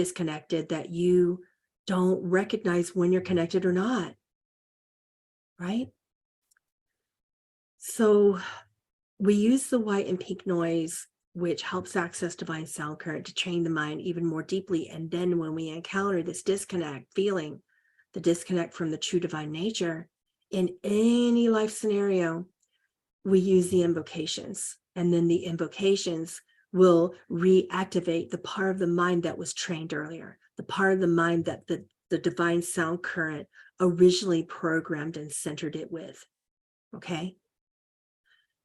disconnected that you don't recognize when you're connected or not, right? So we use the white and pink noise, which helps access divine sound current to train the mind even more deeply. And then when we encounter this disconnect feeling, the disconnect from the true divine nature in any life scenario, we use the invocations. And then the invocations will reactivate the part of the mind that was trained earlier, the part of the mind that the divine sound current originally programmed and centered it with. Okay?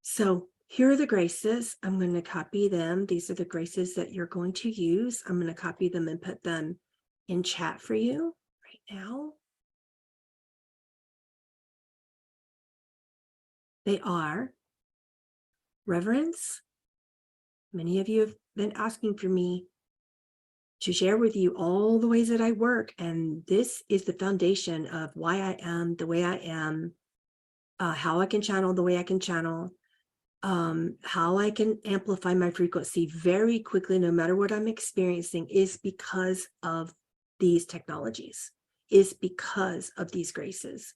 So here are the graces. I'm going to copy them. These are the graces that you're going to use. I'm going to copy them and put them in chat for you right now. They are reverence. Many of you have been asking for me to share with you all the ways that I work. And this is the foundation of why I am the way I am, how I can channel the way I can channel, how I can amplify my frequency very quickly, no matter what I'm experiencing, is because of these technologies, is because of these graces.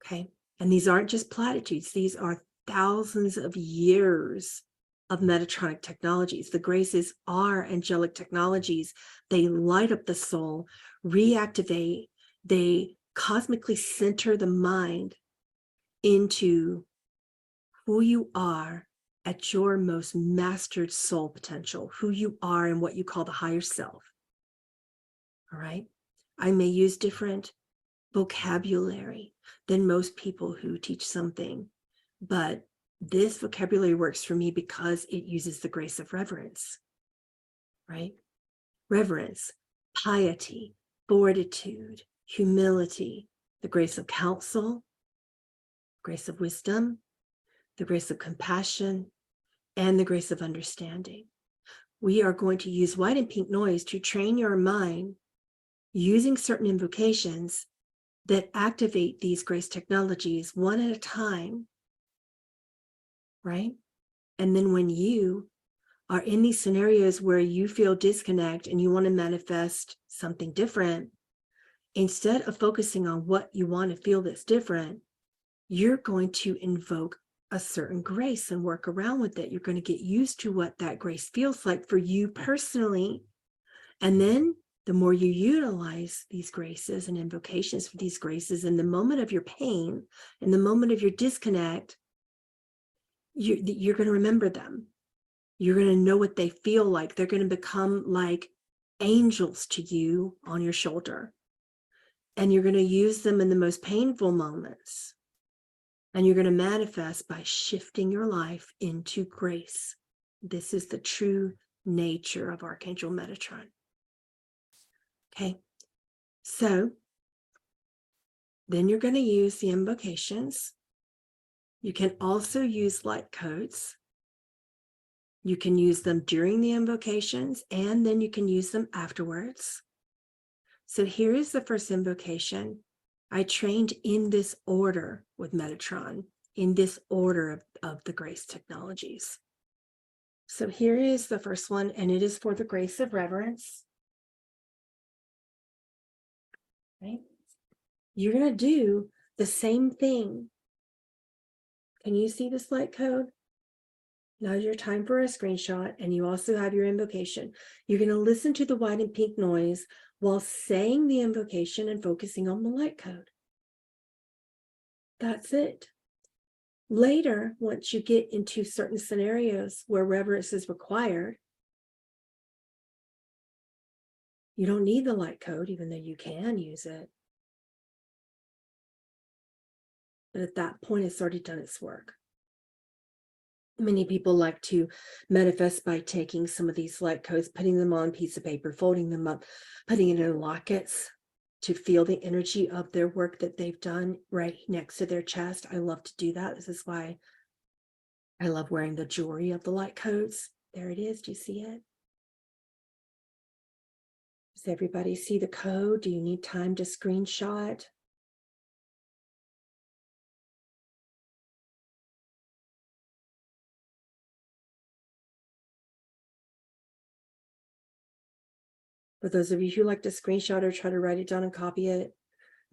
Okay. And these aren't just platitudes. These are thousands of years of Metatronic technologies. The graces are angelic technologies. They light up the soul, reactivate, they cosmically center the mind into who you are at your most mastered soul potential, who you are and what you call the higher self. All right. I may use different vocabulary than most people who teach something, but this vocabulary works for me because it uses the grace of reverence, right? Reverence, piety, fortitude, humility, the grace of counsel, grace of wisdom, the grace of compassion, and the grace of understanding. We are going to use white and pink noise to train your mind using certain invocations that activate these grace technologies one at a time, right? And then when you are in these scenarios where you feel disconnect and you want to manifest something different, instead of focusing on what you want to feel that's different, you're going to invoke a certain grace and work around with it. You're going to get used to what that grace feels like for you personally. And then the more you utilize these graces and invocations for these graces in the moment of your pain, in the moment of your disconnect, you're going to remember them. You're going to know what they feel like. They're going to become like angels to you on your shoulder. And you're going to use them in the most painful moments. And you're going to manifest by shifting your life into grace. This is the true nature of Archangel Metatron. Okay, so then you're going to use the invocations. You can also use light codes. You can use them during the invocations, and then you can use them afterwards. So here is the first invocation. I trained in this order with Metatron, in this order of the grace technologies. So here is the first one, and it is for the grace of reverence. Right? You're going to do the same thing. Can you see this light code? Now's your time for a screenshot, and you also have your invocation. You're going to listen to the white and pink noise while saying the invocation and focusing on the light code. That's it. Later, once you get into certain scenarios where reverence is required, you don't need the light code, even though you can use it. But at that point, it's already done its work. Many people like to manifest by taking some of these light codes, putting them on a piece of paper, folding them up, putting it in lockets to feel the energy of their work that they've done right next to their chest. I love to do that. This is why I love wearing the jewelry of the light codes. There it is. Do you see it? Does everybody see the code? Do you need time to screenshot? For those of you who like to screenshot or try to write it down and copy it,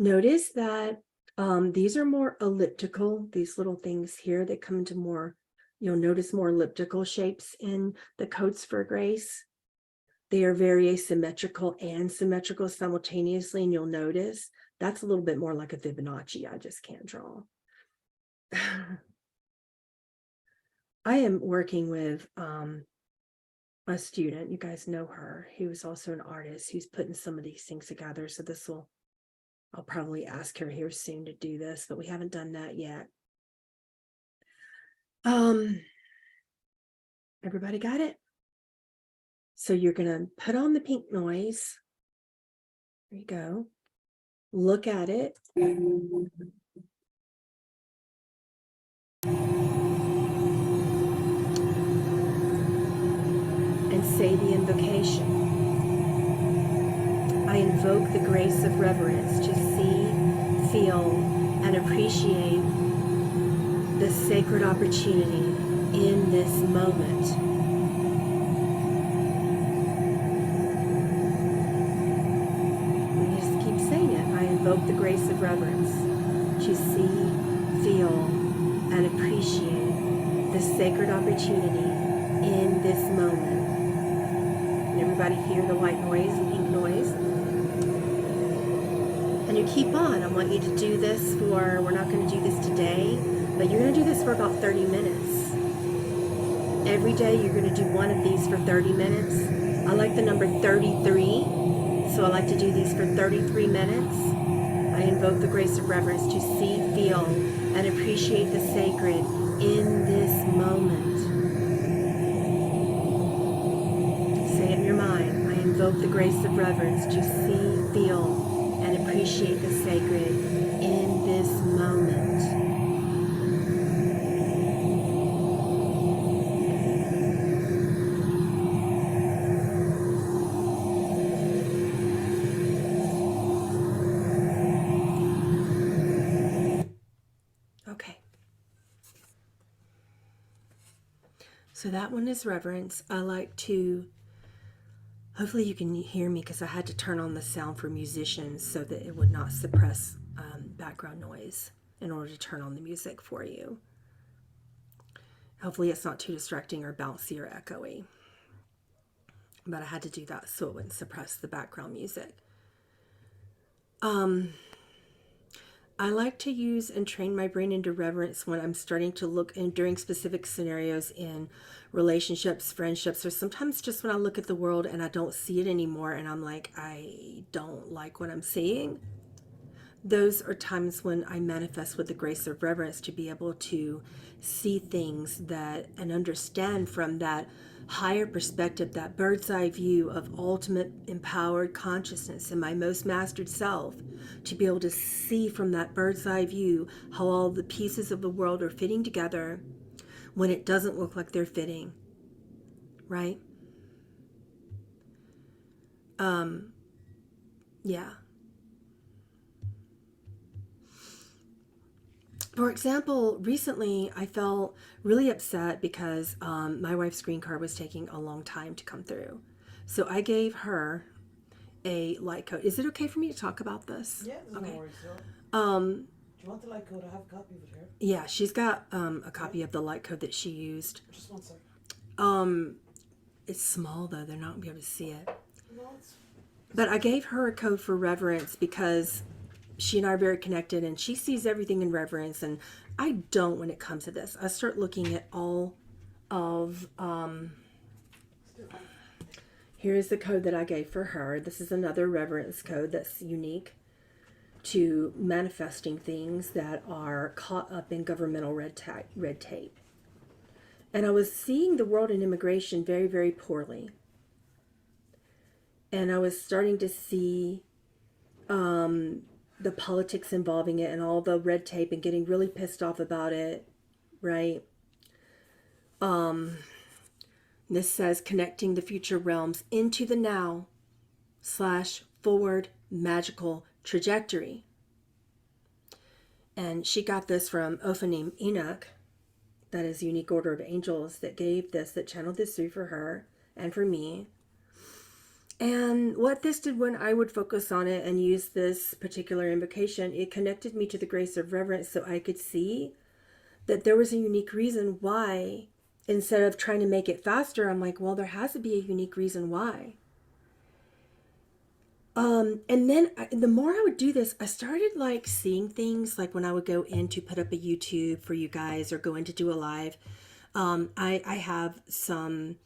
notice that these are more elliptical. These little things here, they come into more, you'll notice more elliptical shapes in the codes for grace. They are very asymmetrical and symmetrical simultaneously, and you'll notice that's a little bit more like a Fibonacci. I just can't draw. I am working with a student, you guys know her, who is also an artist who's putting some of these things together. So I'll probably ask her here soon to do this, but we haven't done that yet. Everybody got it? So you're gonna put on the pink noise. There you go. Look at it. And say the invocation. I invoke the grace of reverence to see, feel, and appreciate the sacred opportunity in this moment. We just keep saying it. I invoke the grace of reverence to see, feel, and appreciate the sacred opportunity in this moment. Can everybody hear the white noise and pink noise? And you keep on. I want you to do this we're not going to do this today, but you're going to do this for about 30 minutes. Every day you're going to do one of these for 30 minutes. I like the number 33, so I like to do these for 33 minutes. I invoke the grace of reverence to see, feel, and appreciate the sacred in this moment. Say it in your mind. I invoke the grace of reverence to see, feel, and appreciate the sacred in this moment. Okay. So that one is reverence. I like to, hopefully you can hear me because I had to turn on the sound for musicians so that it would not suppress background noise in order to turn on the music for you. Hopefully it's not too distracting or bouncy or echoey. But I had to do that so it wouldn't suppress the background music. I like to use and train my brain into reverence when I'm starting to look in during specific scenarios in relationships, friendships, or sometimes just when I look at the world and I don't see it anymore and I'm like, I don't like what I'm seeing. Those are times when I manifest with the grace of reverence to be able to see things and understand from that higher perspective, that bird's eye view of ultimate empowered consciousness in my most mastered self, to be able to see from that bird's eye view how all the pieces of the world are fitting together when it doesn't look like they're fitting, right? Yeah. For example, recently I felt really upset because my wife's green card was taking a long time to come through. So I gave her a light code. Is it okay for me to talk about this? Yeah, there's okay. No worries, do you want the light code? I have a copy of it here. Yeah, she's got a copy of the light code that she used. Just 1 second. It's small though, they're not gonna be able to see it. No, But I gave her a code for reverence because she and I are very connected and she sees everything in reverence, and I don't when it comes to this. I start looking at all of here's the code that I gave for her. This is another reverence code that's unique to manifesting things that are caught up in governmental red tape. And I was seeing the world in immigration very, very poorly. And I was starting to see the politics involving it and all the red tape and getting really pissed off about it, right? This says connecting the future realms into the now / forward magical trajectory. And she got this from Ophanim Enoch, that is Unique Order of Angels, that gave this, that channeled this through for her and for me. And what this did when I would focus on it and use this particular invocation, it connected me to the grace of reverence so I could see that there was a unique reason why, instead of trying to make it faster, I'm like, well, there has to be a unique reason why. And then the more I would do this, I started like seeing things like when I would go in to put up a YouTube for you guys or go in to do a live. I have some,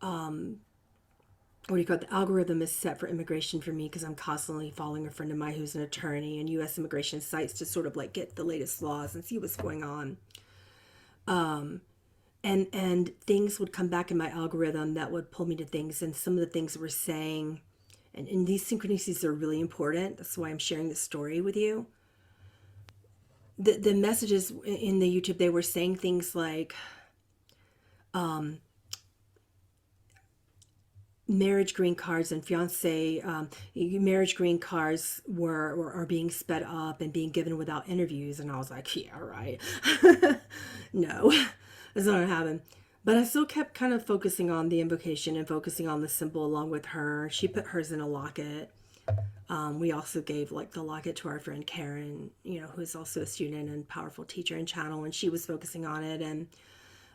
what do you call it? The algorithm is set for immigration for me because I'm constantly following a friend of mine who's an attorney and U.S. immigration sites to sort of like get the latest laws and see what's going on. And things would come back in my algorithm that would pull me to things, and some of the things that we're saying, and these synchronicities are really important. That's why I'm sharing this story with you. The messages in the YouTube, they were saying things like marriage green cards and fiance marriage green cards are being sped up and being given without interviews, and I was like, yeah, right. No, that's not gonna happen. But I still kept kind of focusing on the invocation and focusing on the symbol along with her. She put hers in a locket. We also gave like the locket to our friend Karen, who is also a student and powerful teacher and channel, and she was focusing on it. And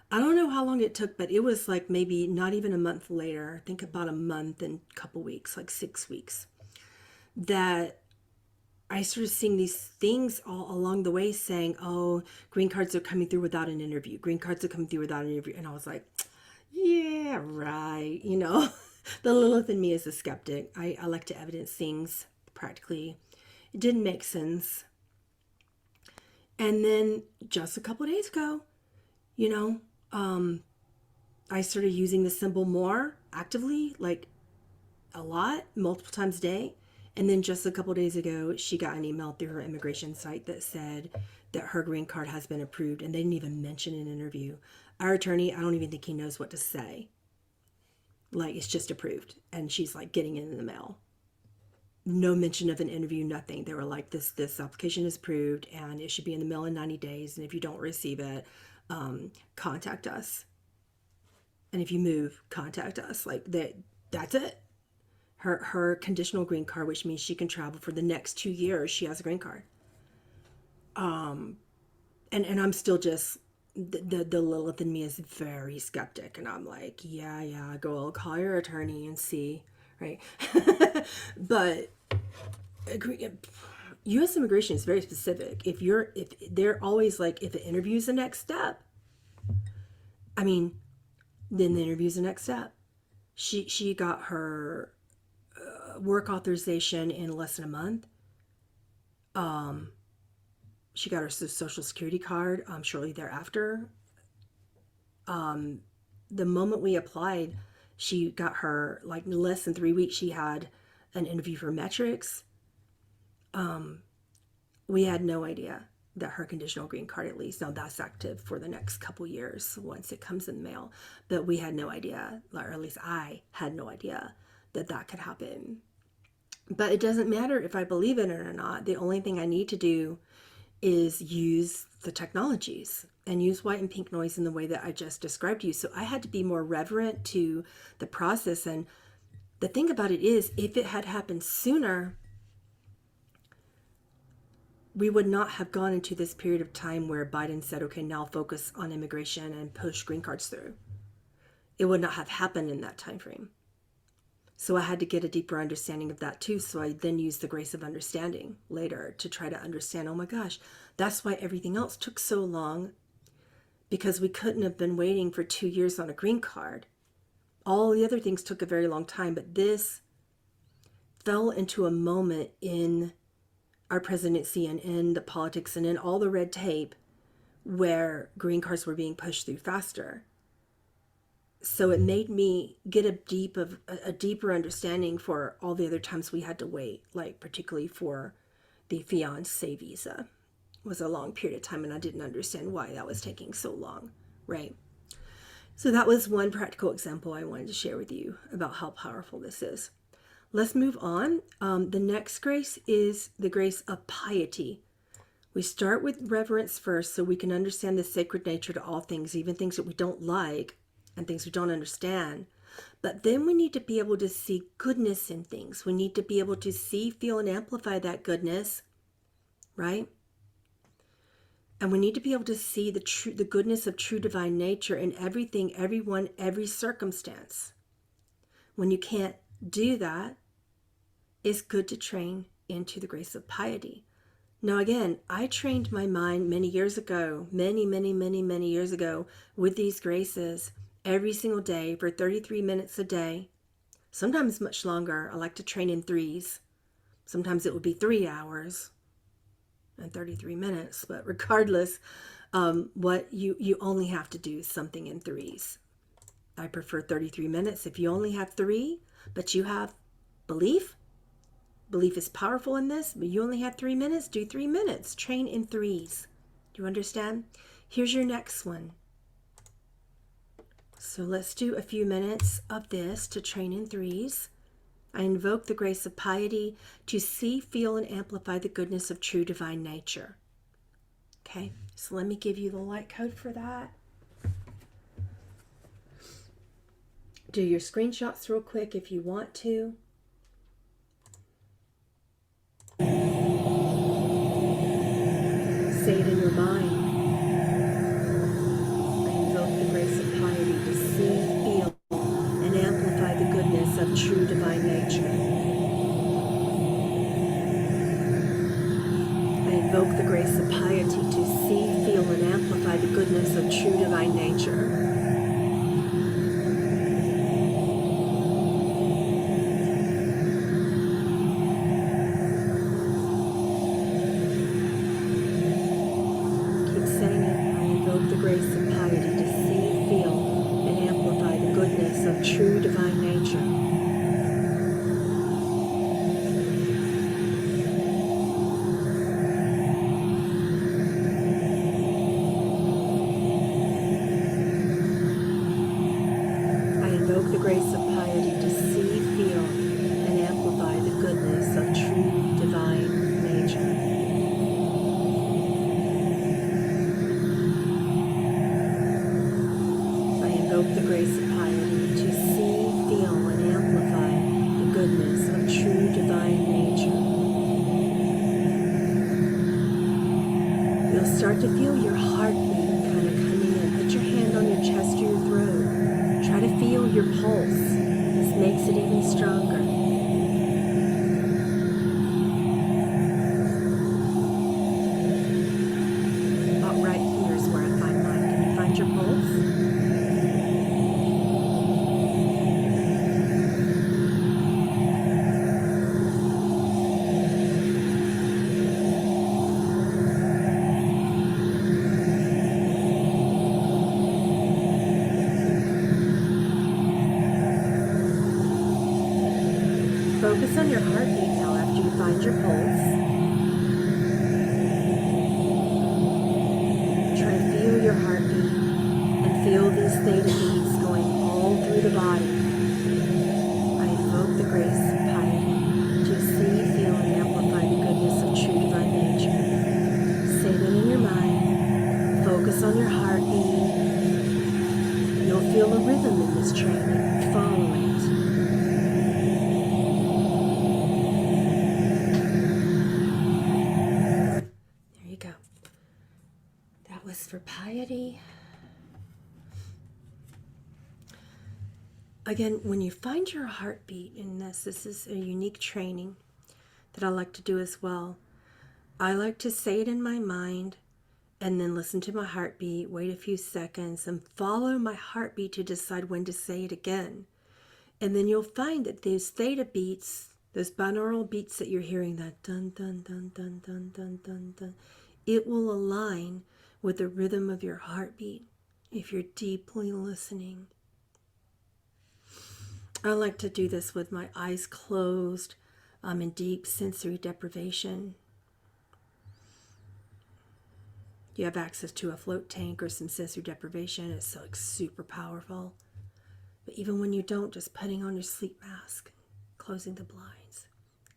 I don't know how long it took, but it was like maybe not even a month later, I think about a month and a couple weeks, like 6 weeks, that I started seeing these things all along the way saying, oh, green cards are coming through without an interview. Green cards are coming through without an interview. And I was like, yeah, right. The Lilith in me is a skeptic. I like to evidence things practically. It didn't make sense. And then just a couple of days ago, I started using the symbol more actively, like a lot, multiple times a day. And then just a couple days ago, she got an email through her immigration site that said that her green card has been approved, and they didn't even mention an interview. Our attorney, I don't even think he knows what to say. Like, it's just approved, and she's like getting it in the mail. No mention of an interview, nothing. They were like, this application is approved, and it should be in the mail in 90 days, and if you don't receive it, contact us. And if you move, contact us. Like, that's it. Her conditional green card, which means she can travel for the next 2 years, she has a green card. And I'm still just, the Lilith in me is very skeptic, and I'm like, yeah, go call your attorney and see, right? But U.S. immigration is very specific. If they're always like, if an interview is the next step, I mean, then the interview is the next step. She got her work authorization in less than a month. She got her social security card shortly thereafter. The moment we applied, she got her, like, less than 3 weeks, she had an interview for metrics. We had no idea that her conditional green card, at least now, that's active for the next couple years once it comes in the mail. But we had no idea, or at least I had no idea that could happen. But it doesn't matter if I believe in it or not. The only thing I need to do is use the technologies and use white and pink noise in the way that I just described to you. So I had to be more reverent to the process. And the thing about it is, if it had happened sooner, we would not have gone into this period of time where Biden said, okay, now focus on immigration and push green cards through. It would not have happened in that time frame. So I had to get a deeper understanding of that too. So I then used the grace of understanding later to try to understand, oh my gosh, that's why everything else took so long, because we couldn't have been waiting for 2 years on a green card. All the other things took a very long time, but this fell into a moment in our presidency and in the politics and in all the red tape where green cards were being pushed through faster. So it made me get a deeper understanding for all the other times we had to wait, like particularly for the fiancé visa. It was a long period of time, and I didn't understand why that was taking so long, right? So that was one practical example I wanted to share with you about how powerful this is. Let's move on. The next grace is the grace of piety. We start with reverence first so we can understand the sacred nature to all things, even things that we don't like and things we don't understand. But then we need to be able to see goodness in things. We need to be able to see, feel, and amplify that goodness, right? And we need to be able to see the goodness of true divine nature in everything, everyone, every circumstance. When you can't do that, it's good to train into the grace of piety. Now, again, I trained my mind many years ago, many years ago, with these graces every single day for 33 minutes a day, sometimes much longer. I like to train in threes. Sometimes it would be 3 hours and 33 minutes, but regardless, what you only have to do something in threes. I prefer 33 minutes. If you only have 3, but you have belief is powerful in this, but you only have 3 minutes, do 3 minutes. Train in threes. Do you understand? Here's your next one. So let's do a few minutes of this to train in threes. I invoke the grace of piety to see, feel, and amplify the goodness of true divine nature. Okay, so let me give you the light code for that. Do your screenshots real quick if you want to. Say it in your mind. I invoke the grace of piety to see, feel, and amplify the goodness of true divine nature. I invoke the grace of piety to see, feel, and amplify the goodness of true divine nature. Of true divine nature. I invoke the grace of piety to see, feel, and amplify the goodness of true divine nature. I invoke the grace of piety to see, feel, and amplify the goodness of true divine nature. You'll start to feel your heartbeat kind of coming in. Put your hand on your chest or your throat. Try to feel your pulse. This makes it even stronger. About right here is where I find mine. Can you find your pulse? Focus on your heartbeat now after you find your pulse. Try to feel your heartbeat and feel these theta beats going all through the body. I invoke the grace of piety to see, feel, and amplify the goodness of true divine nature. Say that in your mind. Focus on your heartbeat. You'll feel a rhythm in this training. Follow it. For piety. Again, when you find your heartbeat in this is a unique training that I like to do as well. I like to say it in my mind and then listen to my heartbeat, wait a few seconds, and follow my heartbeat to decide when to say it again. And then you'll find that those theta beats, those binaural beats that you're hearing, that dun dun dun dun dun dun dun dun, it will align with the rhythm of your heartbeat if you're deeply listening. I like to do this with my eyes closed. I'm in deep sensory deprivation. You have access to a float tank or some sensory deprivation. It's like super powerful. But even when you don't, just putting on your sleep mask, closing the blinds,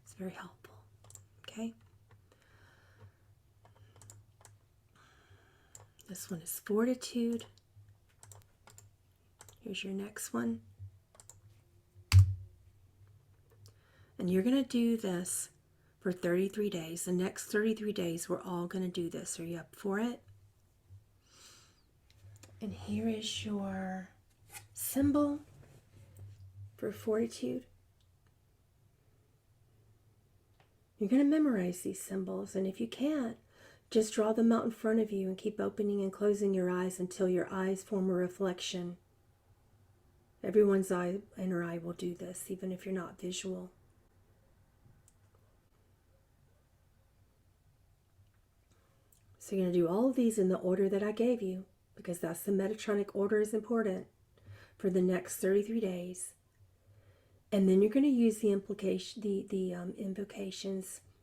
it's very helpful. Okay? This one is fortitude. Here's your next one. And you're going to do this for 33 days. The next 33 days, we're all going to do this. Are you up for it? And here is your symbol for fortitude. You're going to memorize these symbols. And if you can't, just draw them out in front of you and keep opening and closing your eyes until your eyes form a reflection. Everyone's inner eye will do this, even if you're not visual. So you're going to do all of these in the order that I gave you, because that's the Metatronic order is important for the next 33 days. And then you're going to use the invocations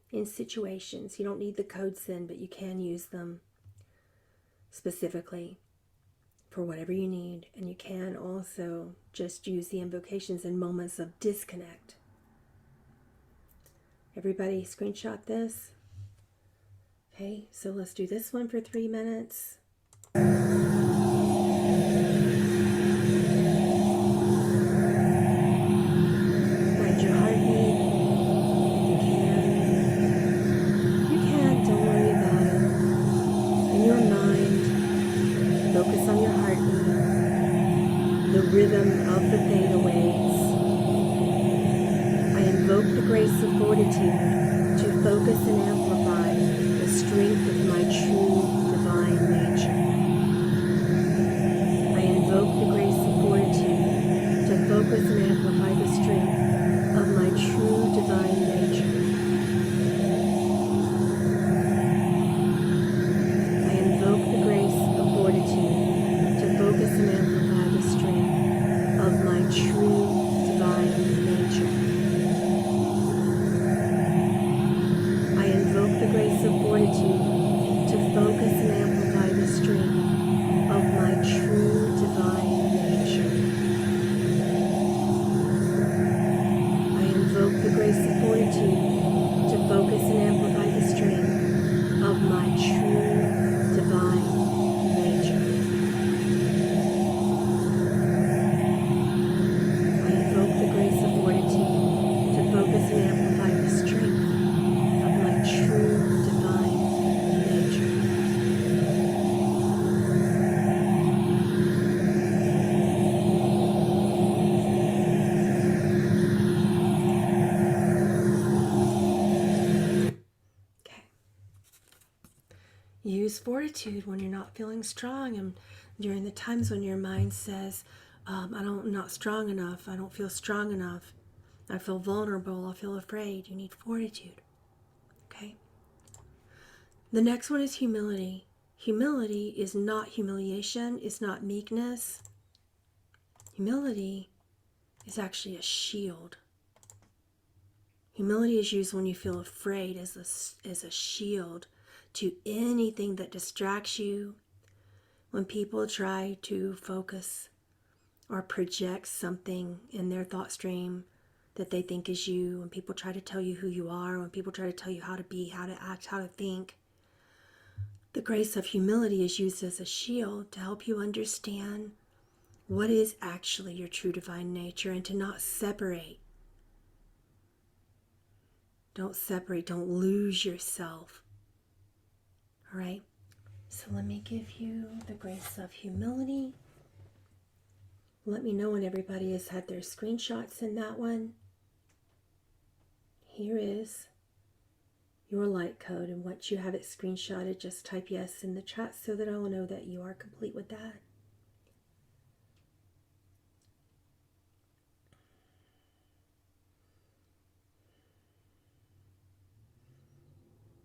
in situations. You don't need the codes then, but you can use them specifically for whatever you need. And you can also just use the invocations in moments of disconnect. Everybody screenshot this. Okay, so let's do this one for 3 minutes. Find your heartbeat if you can. If you can't, don't worry about it. In your mind, focus on your heartbeat, the rhythm of the theta waves. I invoke the grace of fortitude to focus and amplify the strength of my true divine nature. I invoke the grace of fortitude to focus and amplify the strength of my true divine nature. I invoke the grace of fortitude to focus and amplify the strength of my true divine nature. I invoke the grace of fortitude to focus and amplify the strength of my true divine nature. I invoke the grace of fortitude to focus and amplify the strength of my true divine nature. I invoke the grace of fortitude to focus and amplify the strength of my true divine nature. Okay. Use fortitude when you're not feeling strong and during the times when your mind says, I'm not strong enough, I don't feel strong enough, I feel vulnerable, I feel afraid. You need fortitude. Okay? The next one is humility. Humility is not humiliation, it's not meekness. Humility is actually a shield. Humility is used when you feel afraid as a shield to anything that distracts you. When people try to focus or project something in their thought stream that they think is you, when people try to tell you who you are, when people try to tell you how to be, how to act, how to think, the grace of humility is used as a shield to help you understand what is actually your true divine nature and to not separate. Don't separate, don't lose yourself. All right? So let me give you the grace of humility. Let me know when everybody has had their screenshots in that one. Here is your light code, and once you have it screenshotted, just type yes in the chat so that I will know that you are complete with that.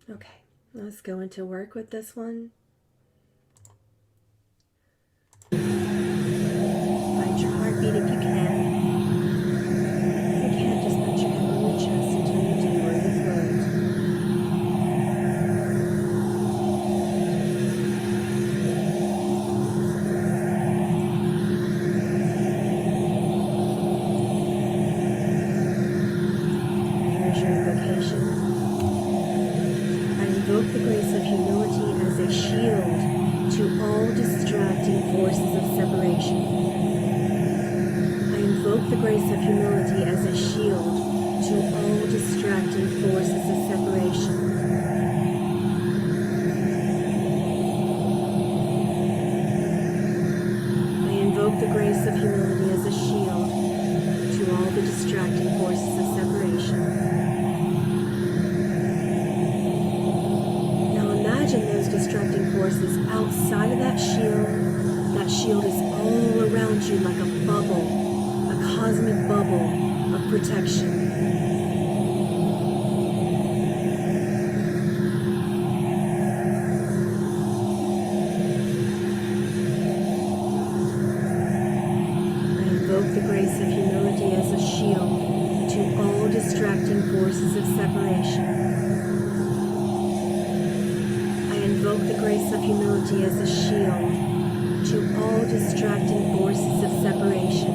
Okay, let's go into work with this one. Find your heartbeat if you can. If you can't, just put your hand on your chest until you do or your throat. Here's your invocation. I invoke the grace of humility as a shield to all distracting forces of separation. I invoke the grace of humility as a shield to all distracting forces of separation. I invoke the grace of humility as a shield to all the distracting forces of separation. Now imagine those distracting forces outside of that shield. That shield is all around you like a bubble, a cosmic bubble of protection. The grace of humility as a shield to all distracting forces of separation. I invoke the grace of humility as a shield to all distracting forces of separation.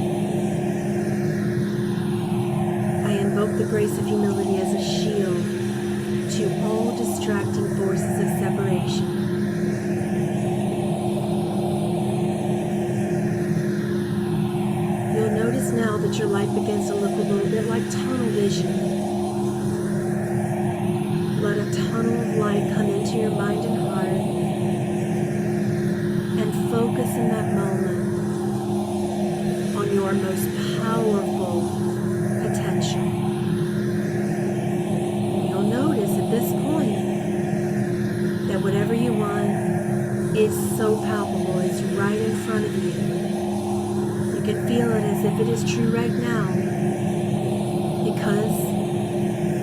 I invoke the grace of humility as a shield to all distracting forces of separation. Notice now that your life begins to look a little bit like tunnel vision. Let a tunnel of light come into your mind and heart and focus in that moment on your most powerful potential. And you'll notice at this point that whatever you want is so palpable, it's right in front of you. You can feel it as if it is true right now, because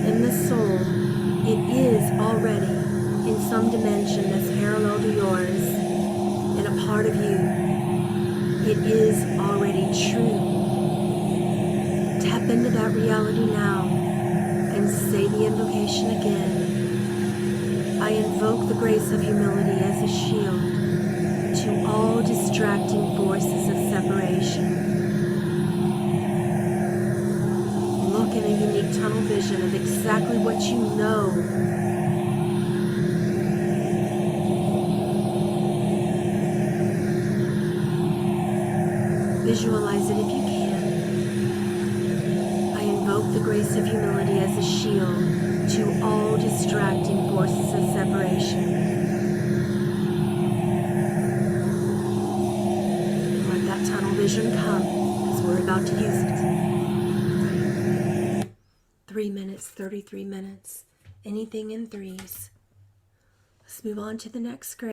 in the soul, it is already in some dimension that's parallel to yours, in a part of you. It is already true. Tap into that reality now and say the invocation again. I invoke the grace of humility as a shield to all distracting forces of separation. Look in a unique tunnel vision of exactly what you know. Visualize it if you can. I invoke the grace of humility as a shield to all distracting forces of separation. Tunnel vision come, because we're about to use it. 3 minutes, 33 minutes, anything in threes. Let's move on to the next grade.